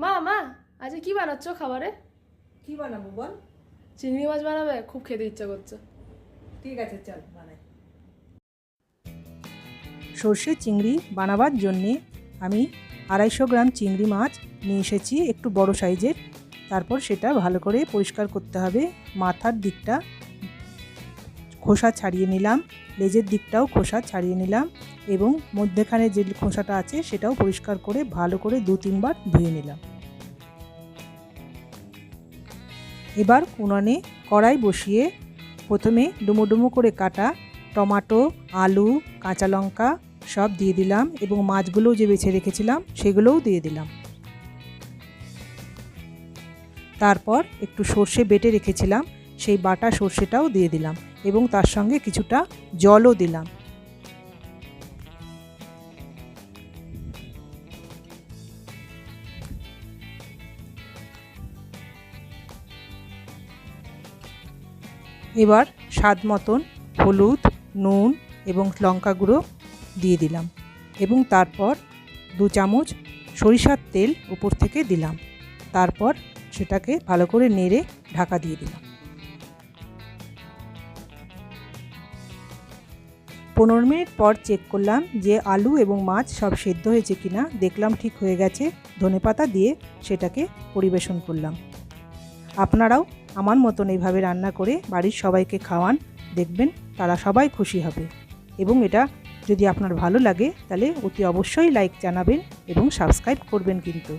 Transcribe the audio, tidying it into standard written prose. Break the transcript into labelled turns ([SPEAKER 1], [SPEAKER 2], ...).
[SPEAKER 1] মা মা আজকে কি বানাচ্ছো খাবারে?
[SPEAKER 2] কি বানাবো বল?
[SPEAKER 1] চিংড়ি মাছ বানাবে? খুব খেতে ইচ্ছা করছে।
[SPEAKER 2] ঠিক আছে, চল বানাই। সর্ষে চিংড়ি বানাবার জন্যে আমি 250 গ্রাম চিংড়ি মাছ নিয়ে এসেছি, একটু বড় সাইজের। তারপর সেটা ভালো করে পরিষ্কার করতে হবে। মাথার দিকটা খোসা ছাড়িয়ে নিলাম, লেজের দিকটাও খোসা ছাড়িয়ে নিলাম এবং মধ্যেখানে যে খোসাটা আছে সেটাও পরিষ্কার করে ভালো করে 2-3 বার ধুয়ে নিলাম। এবার উনুনে কড়াই বসিয়ে প্রথমে ডুমো ডুমো করে কাটা টমেটো, আলু, কাঁচা লঙ্কা সব দিয়ে দিলাম এবং মাছগুলোও যে বেছে রেখেছিলাম সেগুলোও দিয়ে দিলাম। তারপর একটু সর্ষে বেটে রেখেছিলাম, সেই বাটা সর্ষেটাও দিয়ে দিলাম এবং তার সঙ্গে কিছুটা জলও দিলাম। এবার স্বাদ মতন হলুদ, নুন এবং লঙ্কা গুঁড়ো দিয়ে দিলাম এবং তারপর 2 চামচ সরিষার তেল উপর থেকে দিলাম। তারপর সেটাকে ভালো করে নেড়ে ঢাকা দিয়ে দিলাম। 15 মিনিট পর চেক করলাম যে আলু এবং মাছ সব সেদ্ধ হয়েছে কিনা। দেখলাম ঠিক হয়ে গেছে। ধনেপাতা দিয়ে সেটাকে পরিবেশন করলাম। আপনারাও আমার মতন এইভাবে রান্না করে বাড়ির সবাইকে খাওয়ান, দেখবেন তারা সবাই খুশি হবে। এবং এটা যদি আপনার ভালো লাগে তাহলে অতি অবশ্যই লাইক জানাবেন এবং সাবস্ক্রাইব করবেন কিন্তু।